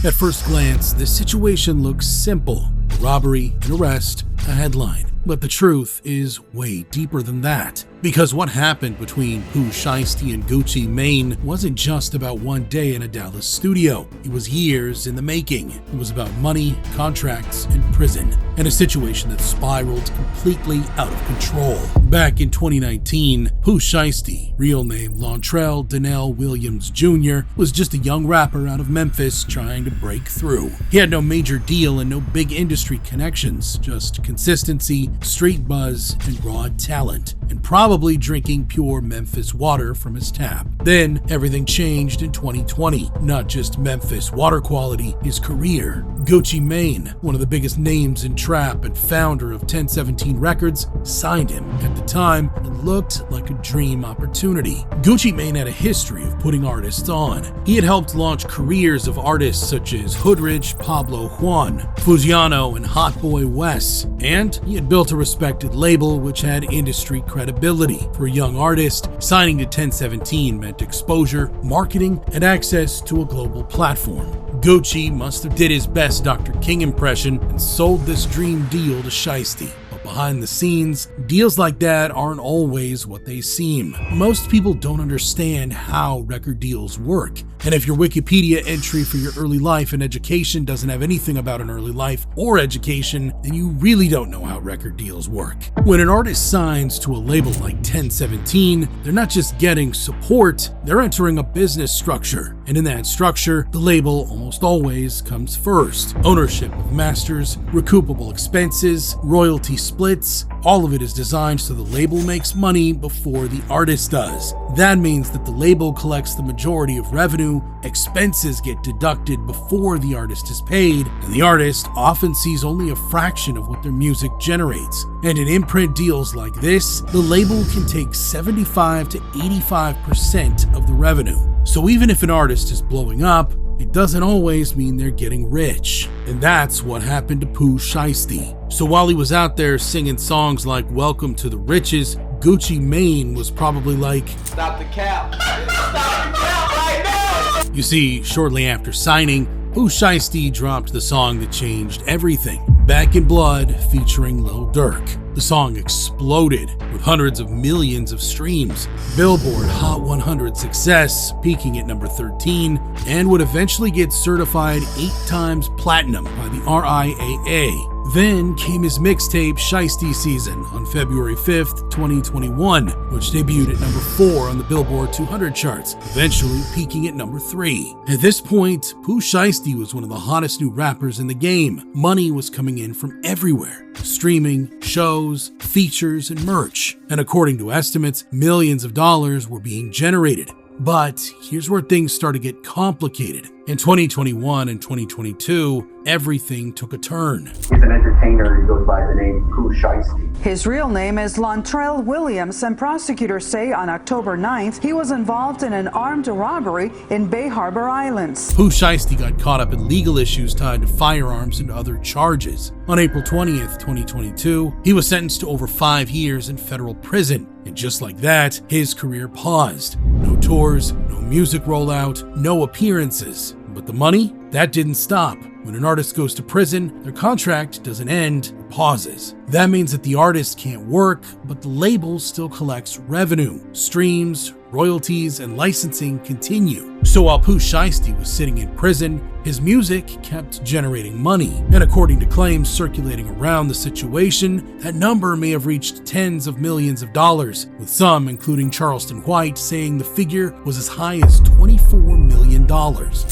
At first glance, this situation looks simple. A robbery, an arrest, a headline. But the truth is way deeper than that. Because what happened between Pooh Shiesty and Gucci Mane wasn't just about one day in a Dallas studio. It was years in the making. It was about money, contracts, and prison, and a situation that spiraled completely out of control. Back in 2019, Pooh Shiesty, real name Lontrell Donnell Williams Jr., was just a young rapper out of Memphis trying to break through. He had no major deal and no big industry connections, just consistency, street buzz, and raw talent, and probably drinking pure Memphis water from his tap. Then everything changed in 2020. Not just Memphis water quality, his career. Gucci Mane, one of the biggest names in trap and founder of 1017 Records, signed him. At the time, it looked like a dream opportunity. Gucci Mane had a history of putting artists on. He had helped launch careers of artists such as Hoodrich, Pablo Juan, Fuziano, and Hot Boy Wes, and he had built a respected label which had industry credibility. For a young artist, signing to 1017 meant exposure, marketing, and access to a global platform. Gucci must have did his best Dr. King impression and sold this dream deal to Shiesty. But behind the scenes, deals like that aren't always what they seem. Most people don't understand how record deals work. And if your Wikipedia entry for your early life and education doesn't have anything about an early life or education, then you really don't know how record deals work. When an artist signs to a label like 1017, they're not just getting support, they're entering a business structure. And in that structure, the label almost always comes first. Ownership of masters, recoupable expenses, royalty splits, all of it is designed so the label makes money before the artist does. That means that the label collects the majority of revenue, expenses get deducted before the artist is paid, and the artist often sees only a fraction of what their music generates. And in imprint deals like this, the label can take 75 to 85% of the revenue. So even if an artist is blowing up, it doesn't always mean they're getting rich. And that's what happened to Pooh Shiesty. So while he was out there singing songs like Welcome to the Riches, Gucci Mane was probably like, "Stop the cap. Stop the cap right now." You see, shortly after signing, Pooh Shiesty dropped the song that changed everything, Back in Blood featuring Lil Durk. The song exploded with hundreds of millions of streams, Billboard Hot 100 success, peaking at number 13, and would eventually get certified 8 times platinum by the RIAA. Then came his mixtape Shiesty Season on February 5th, 2021, which debuted at number 4 on the Billboard 200 charts, eventually peaking at number 3. At this point, Pooh Shiesty was one of the hottest new rappers in the game. Money was coming in from everywhere: streaming, shows, features, and merch. And according to estimates, millions of dollars were being generated. But here's where things start to get complicated. In 2021 and 2022, everything took a turn. He's an entertainer. He goes by the name Pooh Shiesty. His real name is Lontrell Williams, and prosecutors say on October 9th, he was involved in an armed robbery in Bay Harbor Islands. Pooh Shiesty got caught up in legal issues tied to firearms and other charges. On April 20th, 2022, he was sentenced to over 5 years in federal prison. And just like that, his career paused. No tours, no music rollout, no appearances. But the money? That didn't stop. When an artist goes to prison, their contract doesn't end, it pauses. That means that the artist can't work, but the label still collects revenue. Streams, royalties, and licensing continue. So while Pooh Shiesty was sitting in prison, his music kept generating money. And according to claims circulating around the situation, that number may have reached tens of millions of dollars, with some, including Charleston White, saying the figure was as high as $24 million.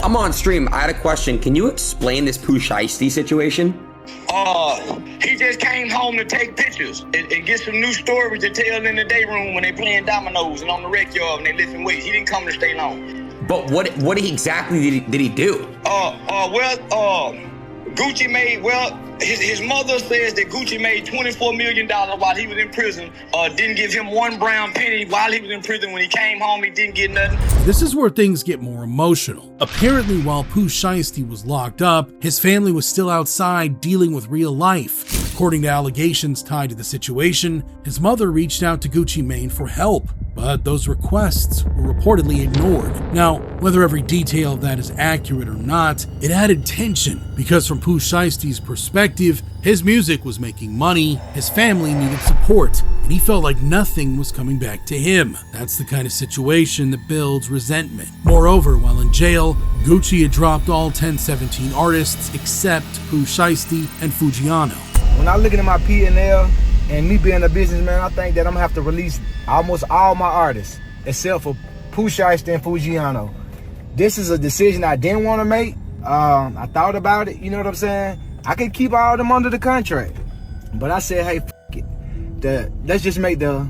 I'm on stream. I had a question. Can you explain this Pooh Shiesty situation? He just came home to take pictures and get some new stories to tell in the day room when they playing dominoes and on the rec yard when they lifting weights. He didn't come to stay long. But what exactly did he do? Gucci made, his mother says that Gucci made $24 million while he was in prison. Didn't give him one brown penny while he was in prison. When he came home, he didn't get nothing. This is where things get more emotional. Apparently, while Pooh Shiesty was locked up, his family was still outside dealing with real life. According to allegations tied to the situation, his mother reached out to Gucci Mane for help. but those requests were reportedly ignored. Now, whether every detail of that is accurate or not, it added tension because from Pooh Shiesty's perspective, his music was making money, his family needed support, and he felt like nothing was coming back to him. That's the kind of situation that builds resentment. Moreover, while in jail, Gucci had dropped all 1017 artists except Pooh Shiesty and Fujiano. When I look at my P&L and me being a businessman, I think that I'm gonna have to release almost all my artists except for Pooh Shiesty and Fujiano. This is a decision I didn't want to make. I thought about it, you know what I'm saying? I could keep all of them under the contract. But I said, hey, it. Let's just make the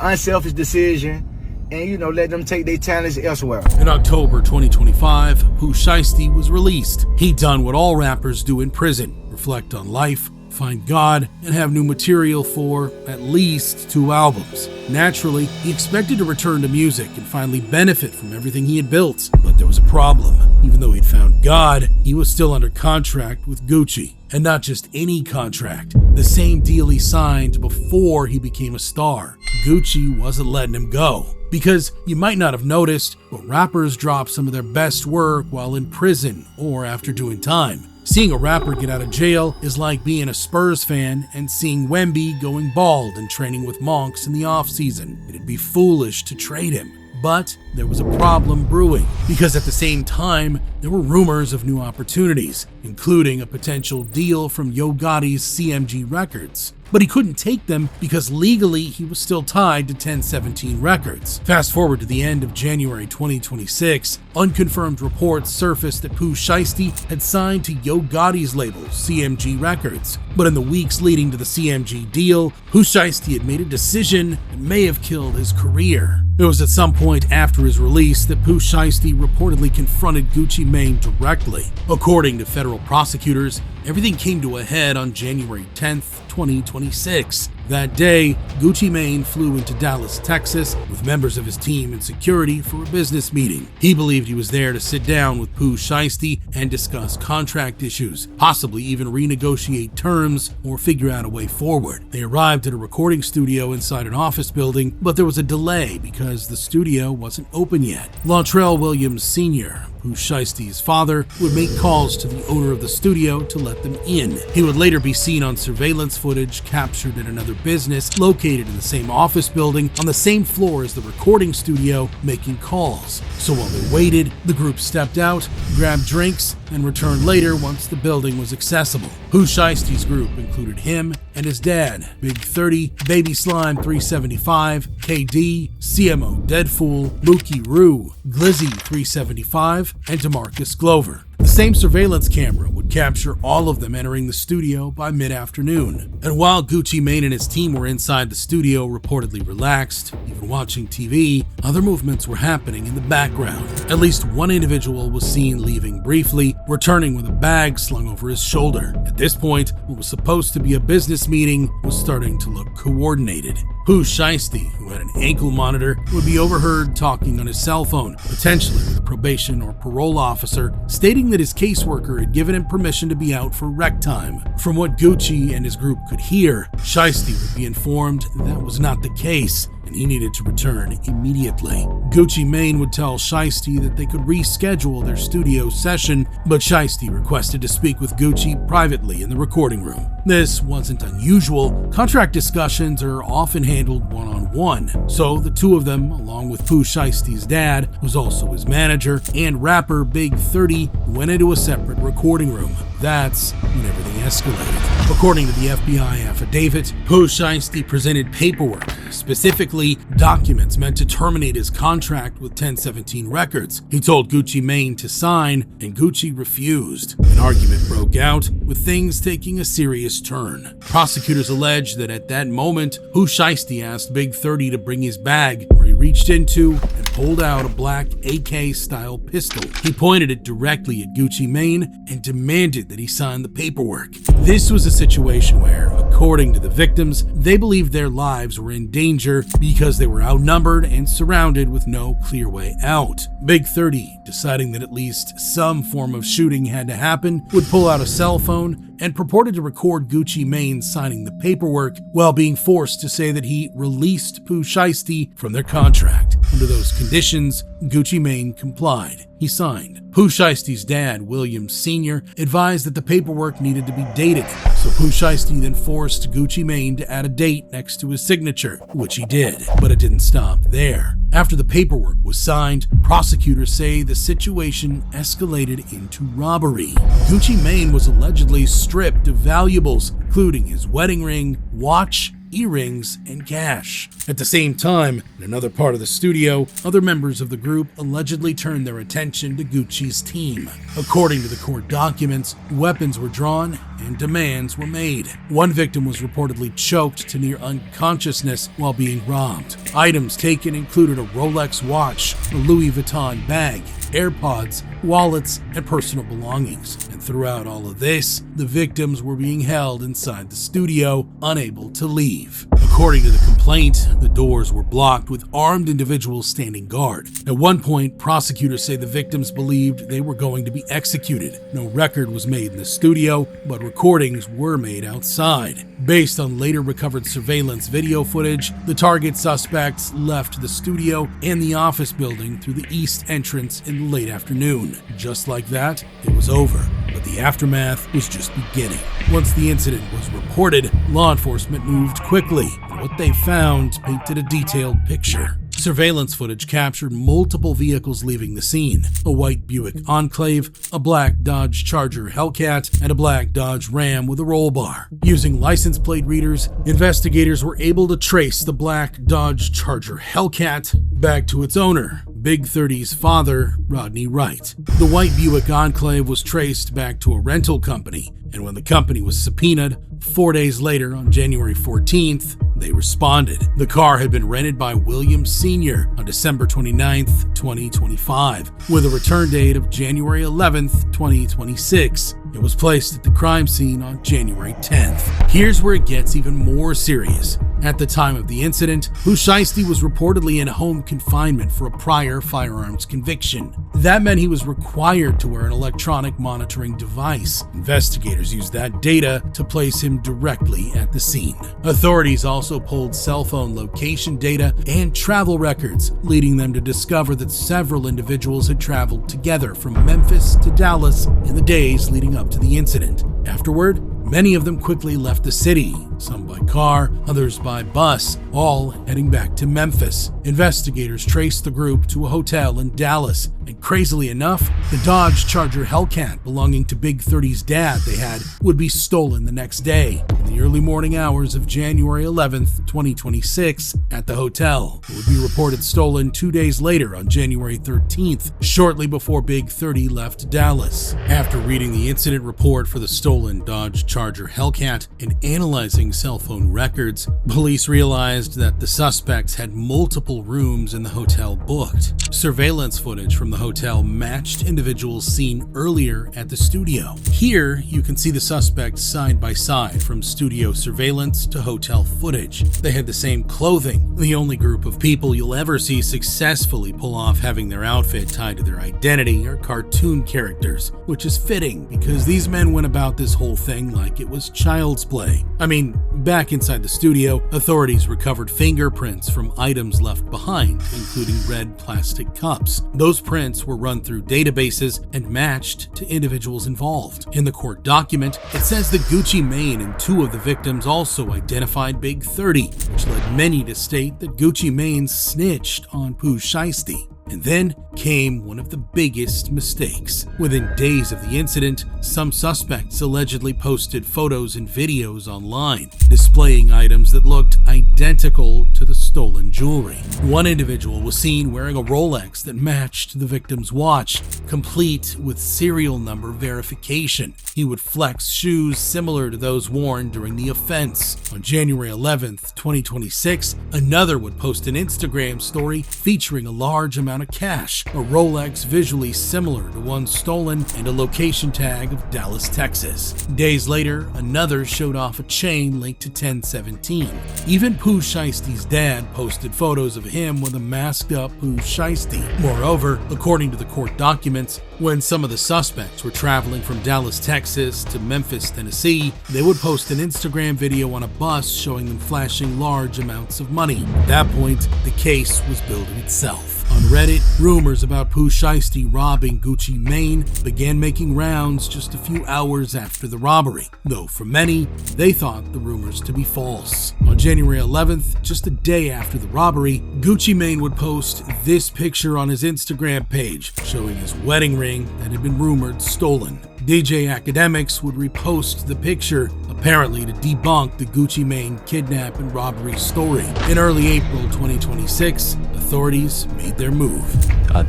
unselfish decision and, let them take their talents elsewhere. In October 2025, Pooh Shiesty was released. He'd done what all rappers do in prison, reflect on life, find God, and have new material for at least 2 albums. Naturally, he expected to return to music and finally benefit from everything he had built. But there was a problem. Even though he'd found God, he was still under contract with Gucci. And not just any contract, the same deal he signed before he became a star. Gucci wasn't letting him go. Because you might not have noticed, but rappers drop some of their best work while in prison or after doing time. Seeing a rapper get out of jail is like being a Spurs fan and seeing Wemby going bald and training with Monks in the off-season. It'd be foolish to trade him. But there was a problem brewing, because at the same time, there were rumors of new opportunities, including a potential deal from Yo Gotti's CMG Records. But he couldn't take them because legally he was still tied to 1017 Records. Fast forward to the end of January 2026, unconfirmed reports surfaced that Pooh Shiesty had signed to Yo Gotti's label, CMG Records. But in the weeks leading to the CMG deal, Pooh Shiesty had made a decision that may have killed his career. It was at some point after his release that Pooh Shiesty reportedly confronted Gucci Mane directly. According to federal prosecutors, everything came to a head on January 10th, 2026. That day, Gucci Mane flew into Dallas, Texas, with members of his team and security for a business meeting. He believed he was there to sit down with Pooh Shiesty and discuss contract issues, possibly even renegotiate terms or figure out a way forward. They arrived at a recording studio inside an office building, but there was a delay because the studio wasn't open yet. Latrell Williams Sr., Pooh Shiesty's father, would make calls to the owner of the studio to let them in. He would later be seen on surveillance footage captured at another business located in the same office building on the same floor as the recording studio, making calls. So while they waited, the group stepped out, grabbed drinks, and returned later once the building was accessible. Pooh Shiesty's group included him and his dad, Big 30, Baby Slime 375, KD, CMO Deadfool, Mookie Roo, Glizzy 375, and DeMarcus Glover. The same surveillance camera would capture all of them entering the studio by mid-afternoon. And while Gucci Mane and his team were inside the studio reportedly relaxed, even watching TV, other movements were happening in the background. At least one individual was seen leaving briefly, returning with a bag slung over his shoulder. At this point, what was supposed to be a business meeting was starting to look coordinated. Pooh Shiesty, who had an ankle monitor, would be overheard talking on his cell phone, potentially with a probation or parole officer, stating that his caseworker had given him permission to be out for rec time. From what Gucci and his group could hear, Shiesty would be informed that was not the case, and he needed to return immediately. Gucci Mane would tell Shiesty that they could reschedule their studio session, but Shiesty requested to speak with Gucci privately in the recording room. This wasn't unusual. Contract discussions are often handled one-on-one, so the two of them, along with Pooh Shiesty's dad, who's also his manager, and rapper Big 30, went into a separate recording room. That's when everything escalated. According to the FBI affidavit, Pooh Shiesty presented paperwork, specifically documents meant to terminate his contract with 1017 Records. He told Gucci Mane to sign, and Gucci refused. An argument broke out, with things taking a serious turn. Prosecutors allege that at that moment, Pooh Shiesty asked Big 30 to bring his bag, where he reached into and pulled out a black AK-style pistol. He pointed it directly at Gucci Mane and demanded that he sign the paperwork. This was a situation where, according to the victims, they believed their lives were in danger because they were outnumbered and surrounded with no clear way out. Big 30, deciding that at least some form of shooting had to happen, would pull out a cell phone, and purported to record Gucci Mane signing the paperwork while being forced to say that he released Pooh Shiesty from their contract. Under those conditions, Gucci Mane complied. He signed. Pooh Shiesty's dad, William Sr., advised that the paperwork needed to be dated, so Pooh Shiesty then forced Gucci Mane to add a date next to his signature, which he did, but it didn't stop there. After the paperwork was signed, prosecutors say the situation escalated into robbery. Gucci Mane was allegedly stripped of valuables, including his wedding ring, watch, earrings, and cash. At the same time, in another part of the studio, other members of the group allegedly turned their attention to Gucci's team. According to the court documents, weapons were drawn and demands were made. One victim was reportedly choked to near unconsciousness while being robbed. Items taken included a Rolex watch, a Louis Vuitton bag, AirPods, wallets, and personal belongings. And throughout all of this, the victims were being held inside the studio, unable to leave. According to the complaint, the doors were blocked with armed individuals standing guard. At one point, prosecutors say the victims believed they were going to be executed. No record was made in the studio, but recordings were made outside. Based on later recovered surveillance video footage, the target suspects left the studio and the office building through the east entrance in the late afternoon. Just like that, it was over. But the aftermath was just beginning. Once the incident was reported, law enforcement moved quickly, and what they found painted a detailed picture. Surveillance footage captured multiple vehicles leaving the scene: a white Buick Enclave, a black Dodge Charger Hellcat, and a black Dodge Ram with a roll bar. Using license plate readers, investigators were able to trace the black Dodge Charger Hellcat back to its owner, Big 30's father, Rodney Wright. The white Buick Enclave was traced back to a rental company, and when the company was subpoenaed, 4 days later, on January 14th, they responded. The car had been rented by William Sr. on December 29th, 2025, with a return date of January 11th, 2026. It was placed at the crime scene on January 10th. Here's where it gets even more serious. At the time of the incident, Pooh Shiesty was reportedly in home confinement for a prior firearms conviction. That meant he was required to wear an electronic monitoring device. Investigators used that data to place him directly at the scene. Authorities also pulled cell phone location data and travel records, leading them to discover that several individuals had traveled together from Memphis to Dallas in the days leading up to the incident. Afterward, many of them quickly left the city, some by car, others by bus, all heading back to Memphis. Investigators traced the group to a hotel in Dallas, and crazily enough, the Dodge Charger Hellcat belonging to Big 30's dad they had would be stolen the next day, in the early morning hours of January 11th, 2026, at the hotel. It would be reported stolen 2 days later on January 13th, shortly before Big 30 left Dallas. After reading the incident report for the stolen Dodge Charger Hellcat and analyzing cell phone records, police realized that the suspects had multiple rooms in the hotel booked. Surveillance footage from the hotel matched individuals seen earlier at the studio. Here, you can see the suspects side by side from studio surveillance to hotel footage. They had the same clothing, the only group of people you'll ever see successfully pull off having their outfit tied to their identity are cartoon characters, which is fitting because these men went about this whole thing like it was child's play. I mean, back inside the studio, authorities recovered fingerprints from items left behind, including red plastic cups. Those prints were run through databases and matched to individuals involved. In the court document, it says that Gucci Mane and two of the victims also identified Big 30, which led many to state that Gucci Mane snitched on Pooh Shiesty. And then came one of the biggest mistakes. Within days of the incident, some suspects allegedly posted photos and videos online, displaying items that looked identical to the stolen jewelry. One individual was seen wearing a Rolex that matched the victim's watch, complete with serial number verification. He would flex shoes similar to those worn during the offense. On January 11th, 2026, another would post an Instagram story featuring a large amount of cash, a Rolex visually similar to one stolen, and a location tag of Dallas, Texas. Days later, another showed off a chain linked to 1017. Even Pooh Shiesty's dad posted photos of him with a masked up Pooh Shiesty. Moreover, according to the court documents, When some of the suspects were traveling from Dallas, Texas to Memphis, Tennessee, they would post an Instagram video on a bus showing them flashing large amounts of money. At that point, the case was building itself. On Reddit, rumors about Pooh Shiesty robbing Gucci Mane began making rounds just a few hours after the robbery, though for many, they thought the rumors to be false. On January 11th, just a day after the robbery, Gucci Mane would post this picture on his Instagram page, showing his wedding ring that had been rumored stolen. DJ Academics would repost the picture, apparently to debunk the Gucci Mane kidnap and robbery story. In early April 2026, authorities made their move.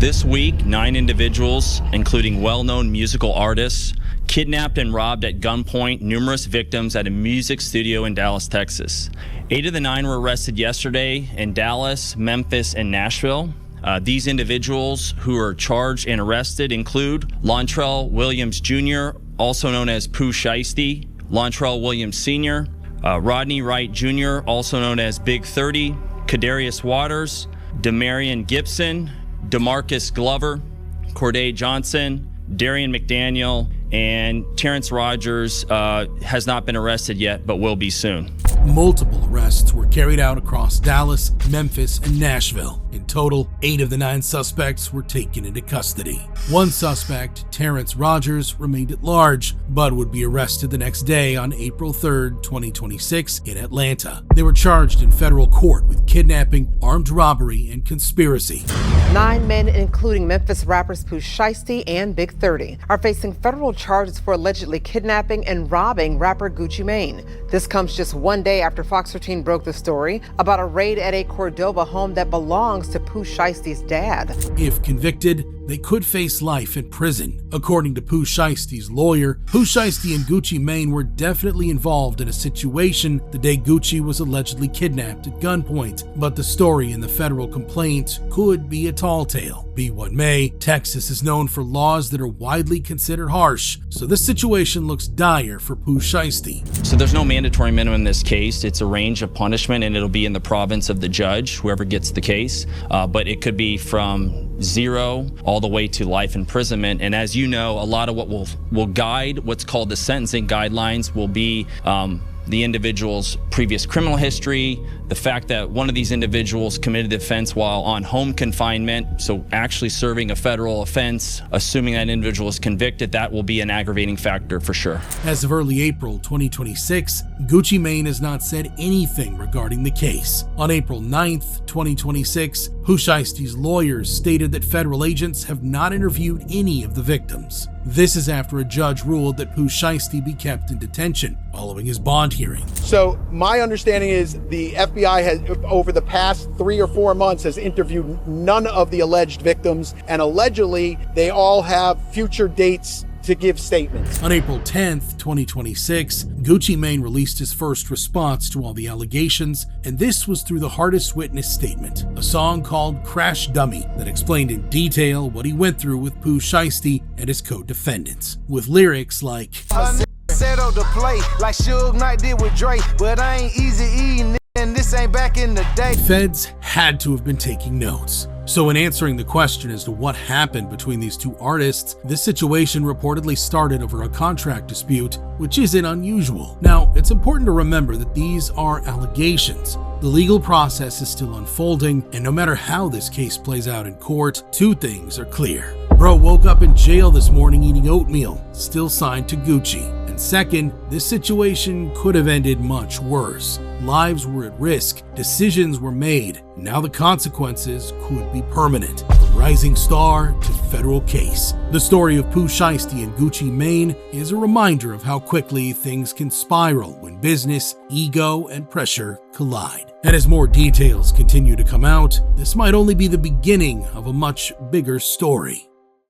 This week, 9 individuals, including well-known musical artists, kidnapped and robbed at gunpoint numerous victims at a music studio in Dallas, Texas. 8 of the 9 were arrested yesterday in Dallas, Memphis, and Nashville. These individuals who are charged and arrested include Lontrell Williams Jr., also known as Pooh Shiesty, Lontrell Williams Sr., Rodney Wright Jr., also known as Big 30, Kadarius Waters, Demarion Gibson, DeMarcus Glover, Corday Johnson, Darian McDaniel, and Terrence Rogers has not been arrested yet, but will be soon. Multiple arrests were carried out across Dallas, Memphis, and Nashville. In total, 8 of the 9 suspects were taken into custody. One suspect, Terrence Rogers, remained at large, but would be arrested the next day on April 3rd, 2026 in Atlanta. They were charged in federal court with kidnapping, armed robbery, and conspiracy. 9 men, including Memphis rappers Pooh Shiesty and Big 30, are facing federal charges for allegedly kidnapping and robbing rapper Gucci Mane. This comes just one day after Fox 13 broke the story about a raid at a Cordoba home that belongs to Pooh Shiesty's dad. If convicted, they could face life in prison. According to Pooh Shiesty's lawyer, Pooh Shiesty and Gucci Mane were definitely involved in a situation the day Gucci was allegedly kidnapped at gunpoint, but the story in the federal complaint could be a tall tale. Be what may, Texas is known for laws that are widely considered harsh, so this situation looks dire for Pooh Shiesty. So there's no mandatory minimum in this case. It's a range of punishment, and it'll be in the province of the judge, whoever gets the case, but it could be from 0 all the way to life imprisonment. And as you know, a lot of what will guide what's called the sentencing guidelines will be the individual's previous criminal history, the fact that one of these individuals committed the offense while on home confinement, so actually serving a federal offense, assuming that individual is convicted, that will be an aggravating factor for sure. As of early April 2026, Gucci Mane has not said anything regarding the case. On April 9th, 2026, Pooh Shiesty's lawyers stated that federal agents have not interviewed any of the victims. This is after a judge ruled that Pooh Shiesty be kept in detention following his bond hearing. So my understanding is the FBI has, over the past 3 or 4 months, has interviewed none of the alleged victims, and allegedly they all have future dates to give statements. On April 10th, 2026, Gucci Mane released his first response to all the allegations, and this was through the hardest witness statement, a song called Crash Dummy that explained in detail what he went through with Pooh Shiesty and his co-defendants, with lyrics like, set up the play like Suge Knight did with Dre, but I ain't easy eating and this ain't back in the day. Feds had to have been taking notes. So in answering the question as to what happened between these two artists, this situation reportedly started over a contract dispute, which isn't unusual. Now, it's important to remember that these are allegations. The legal process is still unfolding, and no matter how this case plays out in court, 2 things are clear. Bro woke up in jail this morning eating oatmeal, still signed to Gucci. And second, this situation could have ended much worse. Lives were at risk, decisions were made, and now the consequences could be permanent. From rising star to federal case. The story of Pooh Shiesty and Gucci Mane is a reminder of how quickly things can spiral when business, ego, and pressure collide. And as more details continue to come out, this might only be the beginning of a much bigger story.